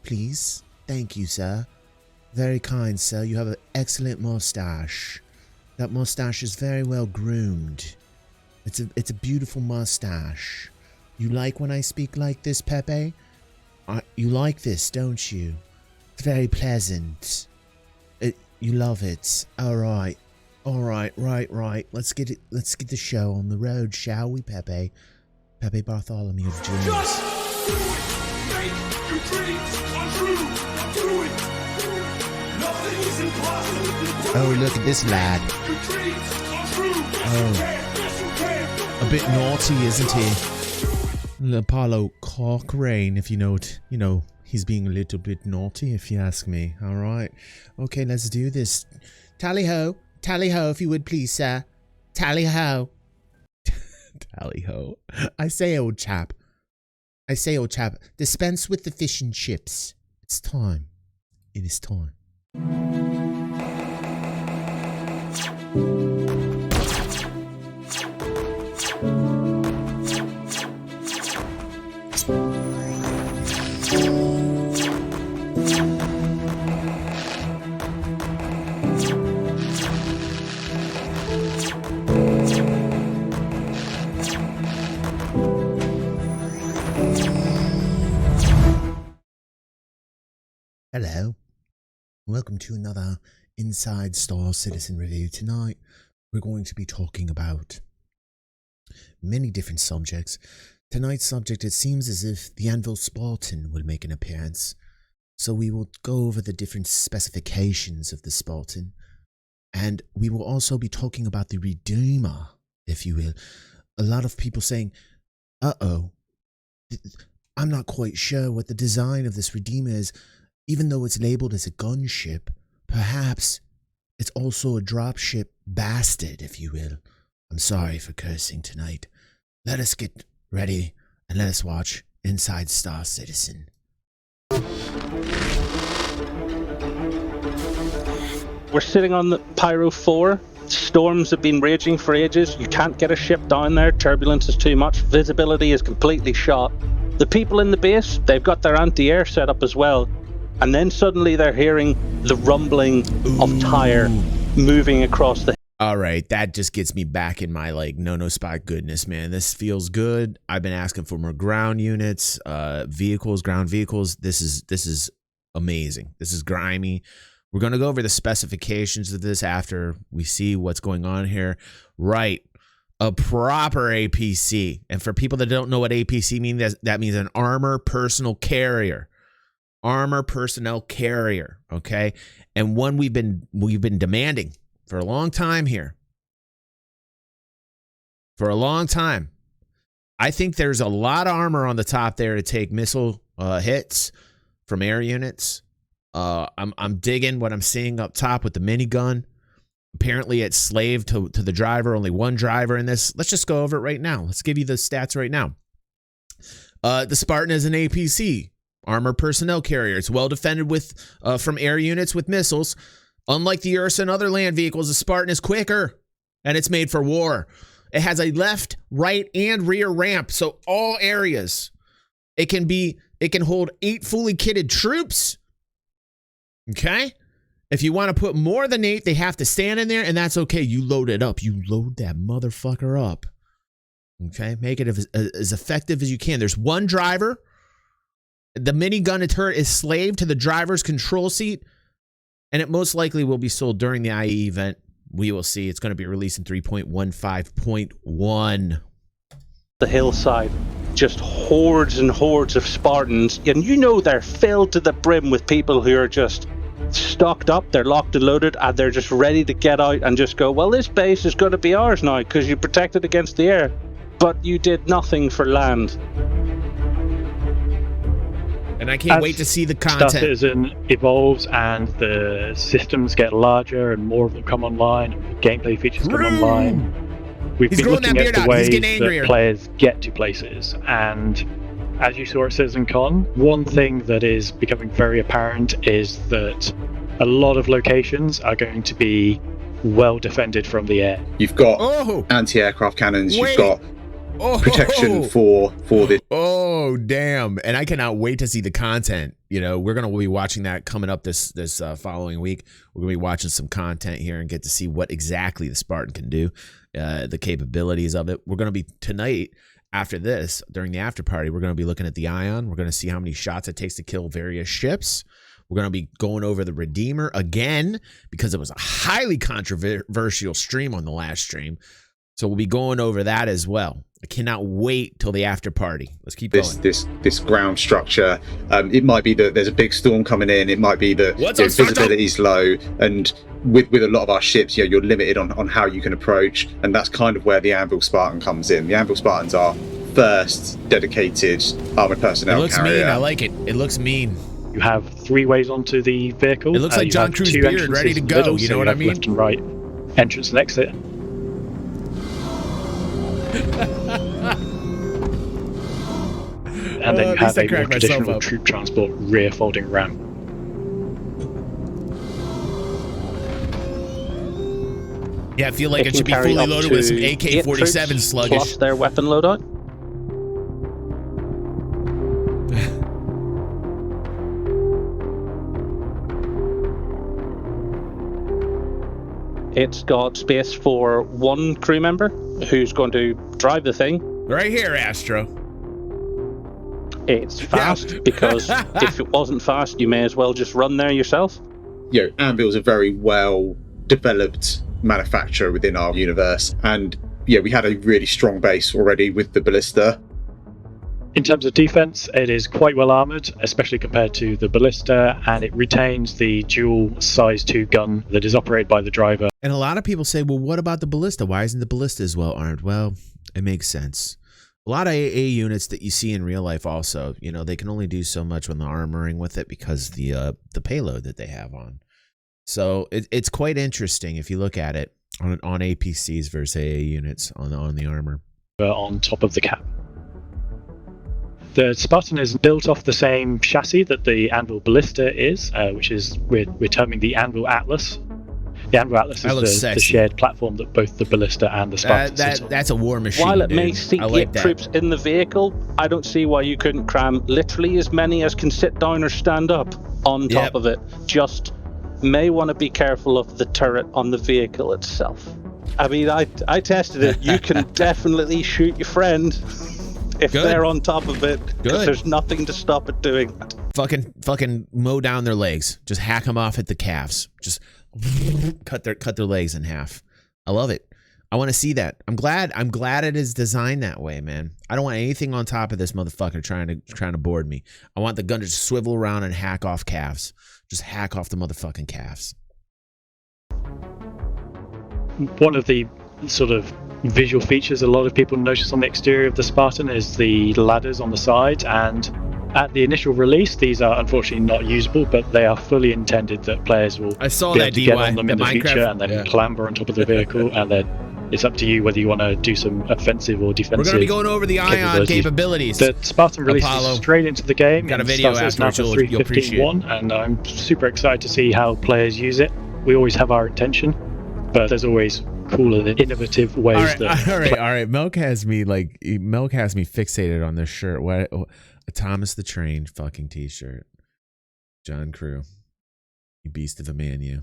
please. Thank you, sir. Very kind, sir. You have an excellent mustache. That mustache is very well groomed. It's a beautiful mustache. You like when I speak like this, Pepe? You like this, don't you? It's very pleasant. You love it. All right. Right. Let's get the show on the road, shall we, Pepe? Pepe Bartholomew of Dreams. Just do it. Make your dreams come true. Do it. Nothing is impossible. Oh, look at this lad. Your dreams come true. Oh, a bit naughty, isn't he? Apollo Cochrane, if you know, he's being a little bit naughty, if you ask me. All right. Okay, let's do this. Tally-ho, if you would please, sir. Tally-ho. Tally-ho. I say, old chap. Dispense with the fish and chips. It's time. It is time. Hello. Welcome to another Inside Star Citizen review. Tonight, we're going to be talking about many different subjects. Tonight's subject, it seems as if the Anvil Spartan will make an appearance. So we will go over the different specifications of the Spartan. And we will also be talking about the Redeemer, if you will. A lot of people saying, uh-oh, I'm not quite sure what the design of this Redeemer is. Even though it's labeled as a gunship, perhaps it's also a dropship bastard, if you will. I'm sorry for cursing tonight. Let us get ready and let us watch Inside Star Citizen. We're sitting on the Pyro 4. Storms have been raging for ages. You can't get a ship down there. Turbulence is too much. Visibility is completely shot. The people in the base, they've got their anti-air set up as well. And then suddenly they're hearing the rumbling of tire moving across the... All right, that just gets me back in my, no spot goodness, man. This feels good. I've been asking for more ground units, ground vehicles. This is amazing. This is grimy. We're going to go over the specifications of this after we see what's going on here. Right, a proper APC. And for people that don't know what APC means, that means an armor personnel carrier. Armor personnel carrier, okay? And one we've been demanding for a long time here. For a long time. I think there's a lot of armor on the top there to take missile hits from air units. I'm digging what I'm seeing up top with the minigun. Apparently it's slave to the driver, only one driver in this. Let's just go over it right now. Let's give you the stats right now. The Spartan is an APC. Armor personnel carrier. It's well defended with from air units with missiles. Unlike the Ursa and other land vehicles, the Spartan is quicker, and it's made for war. It has a left, right, and rear ramp, so all areas. It can hold 8 fully kitted troops. Okay? If you want to put more than 8, they have to stand in there, and that's okay. You load it up. You load that motherfucker up. Okay? Make it as effective as you can. There's one driver. The minigun and turret is slave to the driver's control seat, and it most likely will be sold during the IE event. We will see. It's going to be released in 3.15.1. The hillside, just hordes and hordes of Spartans, and they're filled to the brim with people who are just stocked up, they're locked and loaded, and they're just ready to get out and just go, well, this base is going to be ours now because you protected against the air, but you did nothing for land. And I can't wait to see the content. Star Citizen evolves and the systems get larger and more of them come online, and the gameplay features come online. We've been looking at the ways that players get to places, and as you saw at CitizenCon, one thing that is becoming very apparent is that a lot of locations are going to be well defended from the air. You've got anti-aircraft cannons, you've got protection for this. Oh Oh, damn. And I cannot wait to see the content. You know, we're going to be watching that coming up this following week. We're going to be watching some content here and get to see what exactly the Spartan can do, the capabilities of it. We're going to be tonight after this, during the after party, we're going to be looking at the Ion. We're going to see how many shots it takes to kill various ships. We're going to be going over the Redeemer again because it was a highly controversial stream on the last stream. So we'll be going over that as well. I cannot wait till the after party. Let's keep going. This ground structure. It might be that there's a big storm coming in. It might be that visibility is low, and with a lot of our ships, you're limited on how you can approach, and that's kind of where the Anvil Spartan comes in. The Anvil Spartans are first dedicated armored personnel. It looks carrier. mean. I like it. It looks mean. You have 3 ways onto the vehicle. It looks like John Crew's beard ready to go. Middle, you know what I mean? Left and right entrance and exit. And then you have a more traditional troop transport rear folding ramp. Yeah, I feel like it should be fully loaded with some AK-47 sluggish. Plus their weapon loadout. It's got space for 1 crew member who's going to drive the thing. Right here, Astro. It's fast because if it wasn't fast, you may as well just run there yourself. Anvil's a very well developed manufacturer within our universe, and we had a really strong base already with the ballista. In terms of defense, it is quite well armored, especially compared to the ballista, and it retains the dual size 2 gun that is operated by the driver. And a lot of people say, well, what about the ballista? Why isn't the ballista as well armed? Well, it makes sense. A lot of AA units that you see in real life also, they can only do so much when they're armoring with it because the payload that they have on. So it's quite interesting if you look at it on APCs versus AA units on the armor. On top of the cap. The Spartan is built off the same chassis that the Anvil Ballista is, which is we're terming the Anvil Atlas. The Anvil Atlas is the shared platform that both the Ballista and the Spartan sit on. That's a war machine. While it may dude. seat like 8 troops in the vehicle, I don't see why you couldn't cram literally as many as can sit down or stand up on top of it. Just may want to be careful of the turret on the vehicle itself. I mean, I tested it. You can definitely shoot your friend if they're on top of it. Because there's nothing to stop it doing that. Fucking mow down their legs. Just hack them off at the calves. Just cut their legs in half. I love it. I want to see that. I'm glad it is designed that way, man. I don't want anything on top of this motherfucker trying to board me. I want the gun to just swivel around and hack off calves. Just hack off the motherfucking calves. One of the sort of visual features a lot of people notice on the exterior of the Spartan is the ladders on the side, and at the initial release these are unfortunately not usable, but they are fully intended that players will be able to get on them in the future and then clamber on top of the vehicle, and then it's up to you whether you want to do some offensive or defensive. We're going to be going over the Ion capabilities. The Spartan releases straight into the game. Got a video after you'll appreciate it. And I'm super excited to see how players use it. We always have our intention, but there's always cooler and innovative ways. All right. Milk has me fixated on this shirt. What? A Thomas the Train fucking t-shirt. John Crew, you beast of a man, you.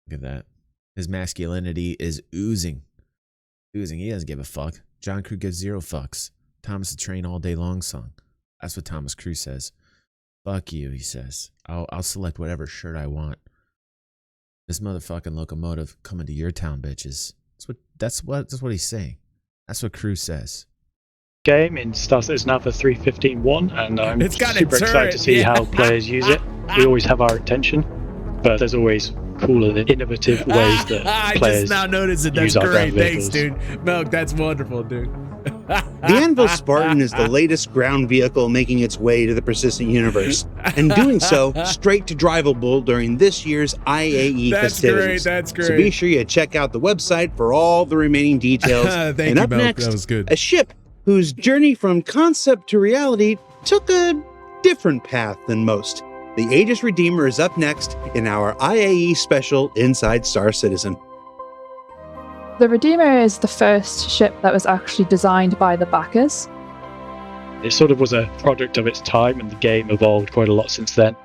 Look at that. His masculinity is oozing. He doesn't give a fuck. John Crew gives 0 fucks. Thomas the Train all day long song. That's what Thomas Crew says. Fuck you, he says. I'll select whatever shirt I want. This motherfucking locomotive coming to your town, bitches. That's what he's saying. That's what Crew says. Game in Star Citizen Alpha 3.15.1, and I'm super excited to see how players use it. We always have our intention, but there's always cooler and innovative ways that players just now noticed it. That's great. Thanks, dude. Milk, that's wonderful, dude. The Anvil Spartan is the latest ground vehicle making its way to the persistent universe, and doing so straight to drivable during this year's IAE festivities. That's great. So be sure you check out the website for all the remaining details. Thank you, up Milk. next, that was good. A ship whose journey from concept to reality took a different path than most. The Aegis Redeemer is up next in our IAE special Inside Star Citizen. The Redeemer is the first ship that was actually designed by the backers. It sort of was a product of its time, and the game evolved quite a lot since then.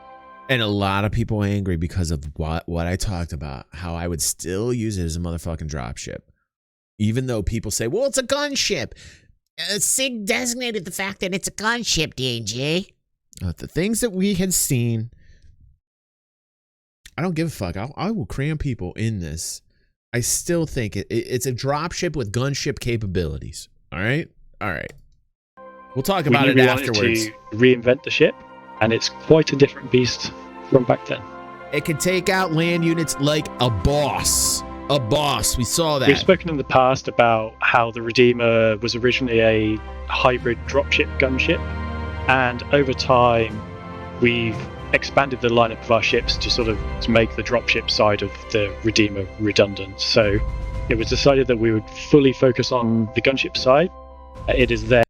And a lot of people angry because of what I talked about, how I would still use it as a motherfucking dropship. Even though people say, well, it's a gunship. SIG designated the fact that it's a gunship, DG. The things that we had seen, I don't give a fuck. I will cram people in this. I still think it's a dropship with gunship capabilities. All right? All right. We'll talk about it afterwards. We wanted to reinvent the ship, and it's quite a different beast from back then. It can take out land units like a boss. A boss. We saw that. We've spoken in the past about how the Redeemer was originally a hybrid dropship gunship, and over time we've expanded the lineup of our ships to make the dropship side of the Redeemer redundant. So it was decided that we would fully focus on the gunship side. It is there.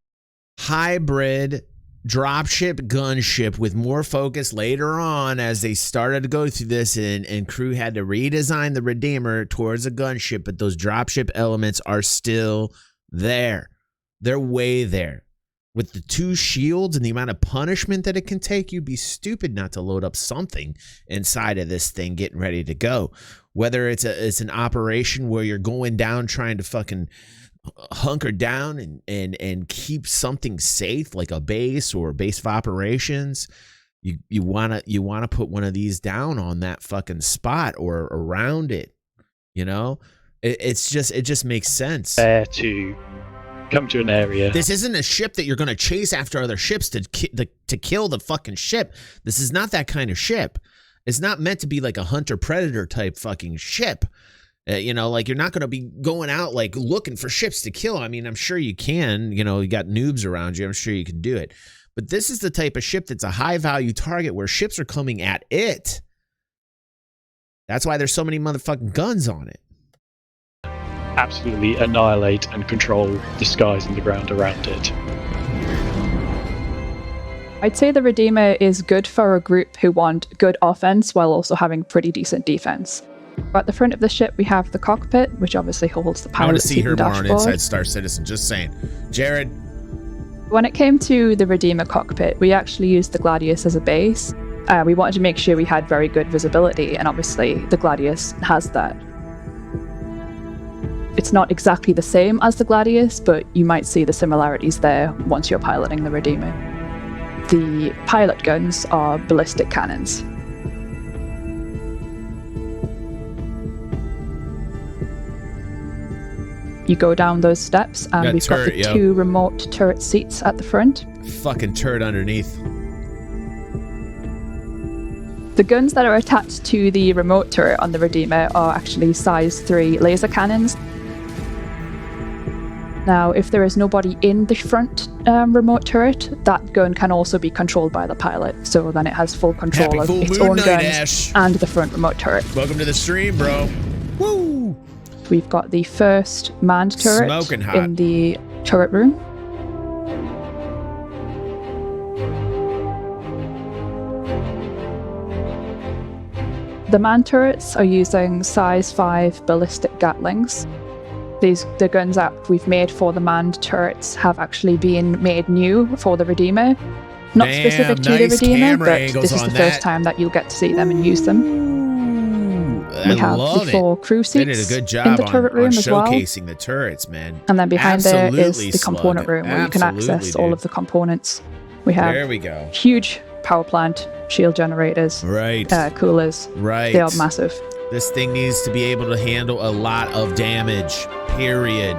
Hybrid dropship gunship with more focus later on as they started to go through this, and crew had to redesign the Redeemer towards a gunship, but those dropship elements are still there. They're way there. With the 2 shields and the amount of punishment that it can take, you'd be stupid not to load up something inside of this thing getting ready to go. Whether it's an operation where you're going down trying to fucking hunker down and keep something safe, like a base or a base of operations, you wanna put one of these down on that fucking spot or around it. You know, it just makes sense. To come to an area. This isn't a ship that you're going to chase after other ships to kill the fucking ship. This is not that kind of ship. It's not meant to be like a hunter predator type fucking ship. You know, like you're not going to be going out like looking for ships to kill. I mean, I'm sure you can. You know, you got noobs around you. I'm sure you can do it. But this is the type of ship that's a high value target where ships are coming at it. That's why there's so many motherfucking guns on it. Absolutely annihilate and control the skies and the ground around it. I'd say the Redeemer is good for a group who want good offense while also having pretty decent defense. At the front of the ship, we have the cockpit, which obviously holds the pilot seat and dashboard. I want to see her more on Inside Star Citizen, just saying. Jared? When it came to the Redeemer cockpit, we actually used the Gladius as a base. We wanted to make sure we had very good visibility, and obviously the Gladius has that. It's not exactly the same as the Gladius, but you might see the similarities there once you're piloting the Redeemer. The pilot guns are ballistic cannons. You go down those steps, and we've got the 2 remote turret seats at the front. Fucking turret underneath. The guns that are attached to the remote turret on the Redeemer are actually size 3 laser cannons. Now, if there is nobody in the front remote turret, that gun can also be controlled by the pilot. So then it has full control of its own guns and the front remote turret. Welcome to the stream, bro. Woo! We've got the first manned turret in the turret room. The manned turrets are using size 5 ballistic Gatlings. The guns that we've made for the manned turrets have actually been made new for the Redeemer. Not specific to the Redeemer, but this is the first time that you'll get to see them and use them. We have the 4 crew seats they did a good job in the turret room as well. Showcasing the turrets, man. And then behind there is the component room where you can access all of the components. We have huge power plant, shield generators, coolers. They are massive. This thing needs to be able to handle a lot of damage. Period.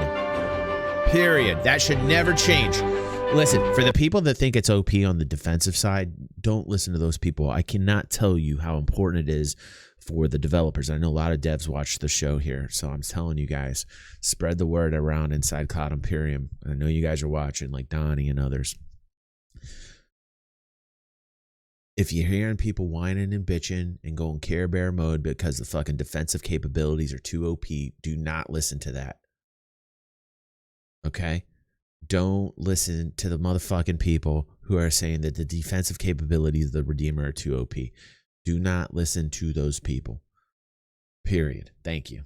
That should never change. Listen, for the people that think it's OP on the defensive side, don't listen to those people. I cannot tell you how important it is for the developers. I know a lot of devs watch the show here, so I'm telling you guys, spread the word around inside Cloud Imperium. I know you guys are watching, like Donnie and others. If you're hearing people whining and bitching and going Care Bear mode because the fucking defensive capabilities are too OP, do not listen to that. Okay? Don't listen to the motherfucking people who are saying that the defensive capabilities of the Redeemer are too OP. Do not listen to those people. Period. Thank you.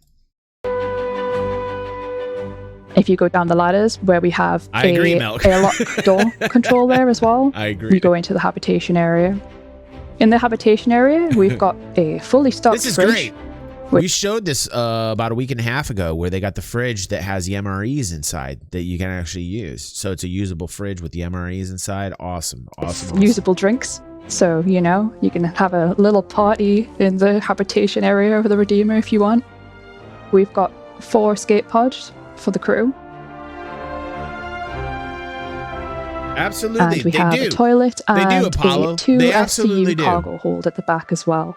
If you go down the ladders, where we have airlock door control there as well, I agree. we go into the habitation area. In the habitation area, we've got a fully stocked This is fridge. great. We showed this about a week and a half ago, where they got the fridge that has the MREs inside that you can actually use. So it's a usable fridge with the MREs inside. Awesome. Usable drinks. So, you know, you can have a little party in the habitation area of the Redeemer if you want. We've got 4 escape pods for the crew. Absolutely. And we have a toilet and They do, Apollo. a 2 They absolutely SCU do. cargo hold at the back as well.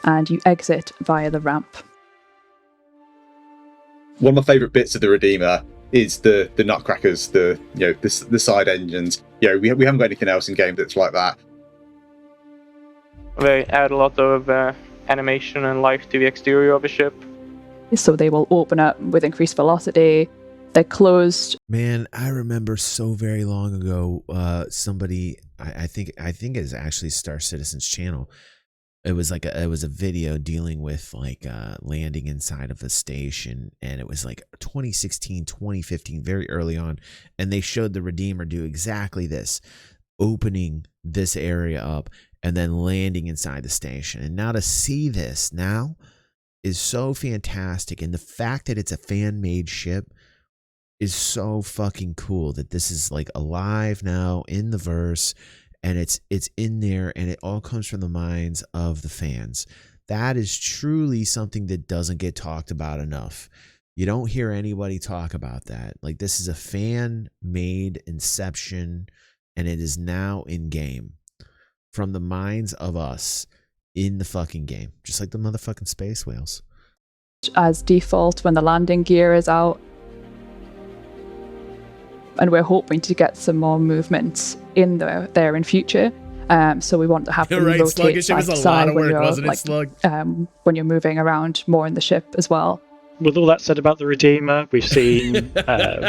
And you exit via the ramp. One of my favourite bits of the Redeemer is the nutcrackers, the side engines. We haven't got anything else in game that's like that. They add a lot of animation and life to the exterior of a ship. So they will open up with increased velocity. They're closed. Man, I remember so very long ago, somebody, I think it's actually Star Citizen's channel. It was a video dealing with like landing inside of a station, and it was like 2016, 2015, very early on, and they showed the Redeemer do exactly this, opening this area up and then landing inside the station. And now to see this now is so fantastic, and the fact that it's a fan-made ship is so fucking cool, that this is like alive now in the verse. And it's in there, and it all comes from the minds of the fans. That is truly something that doesn't get talked about enough. You don't hear anybody talk about that. Like, this is a fan-made inception, and it is now in game from the minds of us in the fucking game, just like the motherfucking space whales. As default when the landing gear is out. And we're hoping to get some more movements in there in future. So we want to have them rotate Sluggish. side It was to a side lot of when work, you're, wasn't it, like, Slug? when you're moving around more in the ship as well. With all that said about the Redeemer, we've seen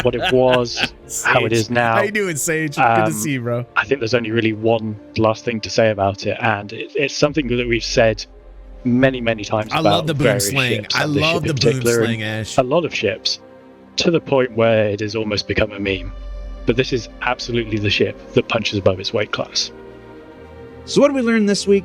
what it was, how it is now. How you doing, Sage? Good to see you, bro. I think there's only really one last thing to say about it, and it's something that we've said many, many times. I about love the boom various slang. ships, I and this love ship the in boom particular, slang, and Ash. a lot of ships, to the point where it has almost become a meme. But this is absolutely the ship that punches above its weight class. So what did we learn this week?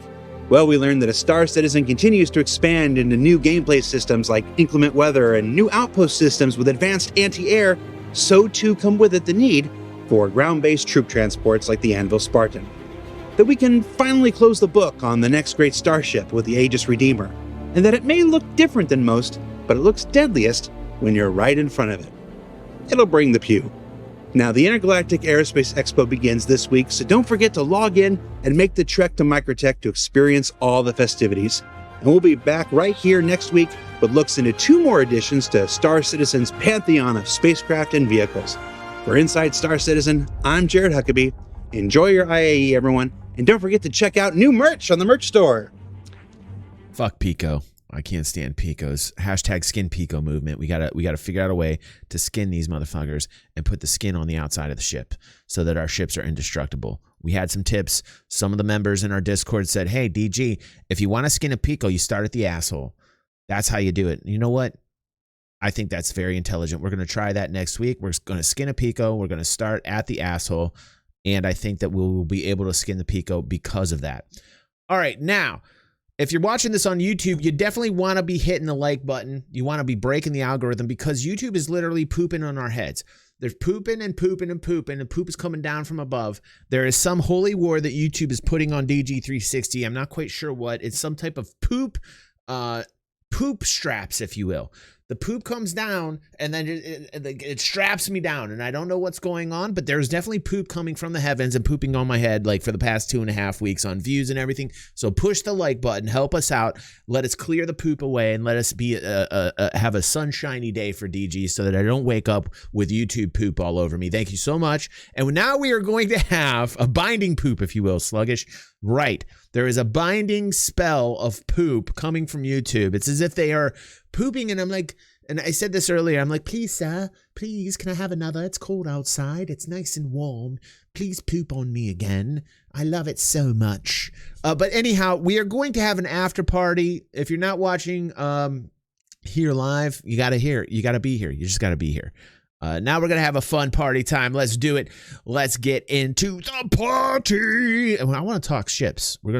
Well, we learned that a Star Citizen continues to expand into new gameplay systems like inclement weather and new outpost systems with advanced anti-air. So too come with it the need for ground-based troop transports like the Anvil Spartan. That we can finally close the book on the next great starship with the Aegis Redeemer, and that it may look different than most, but it looks deadliest when you're right in front of it. It'll bring the pew. Now, the Intergalactic Aerospace Expo begins this week, so don't forget to log in and make the trek to Microtech to experience all the festivities. And we'll be back right here next week with looks into 2 more additions to Star Citizen's pantheon of spacecraft and vehicles. For Inside Star Citizen, I'm Jared Huckabee. Enjoy your IAE, everyone, and don't forget to check out new merch on the merch store. Fuck Pico. I can't stand Picos. Hashtag skin Pico movement. We gotta figure out a way to skin these motherfuckers and put the skin on the outside of the ship so that our ships are indestructible. We had some tips. Some of the members in our Discord said, hey, DG, if you want to skin a Pico, you start at the asshole. That's how you do it. You know what? I think that's very intelligent. We're going to try that next week. We're going to skin a Pico. We're going to start at the asshole. And I think that we will be able to skin the Pico because of that. All right, now, if you're watching this on YouTube, you definitely want to be hitting the like button. You want to be breaking the algorithm because YouTube is literally pooping on our heads. There's pooping and pooping and pooping, and poop is coming down from above. There is some holy war that YouTube is putting on DG360. I'm not quite sure what. It's some type of poop straps, if you will. The poop comes down, and then it straps me down, and I don't know what's going on, but there's definitely poop coming from the heavens and pooping on my head like for the past 2.5 weeks on views and everything. So push the like button, help us out, let us clear the poop away, and let us be have a sunshiny day for DG so that I don't wake up with YouTube poop all over me. Thank you so much. And now we are going to have a binding poop, if you will, Sluggish. Right. There is a binding spell of poop coming from YouTube. It's as if they are pooping, and I'm like, and I said this earlier, I'm like, please, sir, please, can I have another? It's cold outside. It's nice and warm. Please poop on me again. I love it so much. But anyhow, we are going to have an after party. If you're not watching here live, you got to be here. You just got to be here. Now we're going to have a fun party time. Let's do it. Let's get into the party. And I want to talk ships. We're going to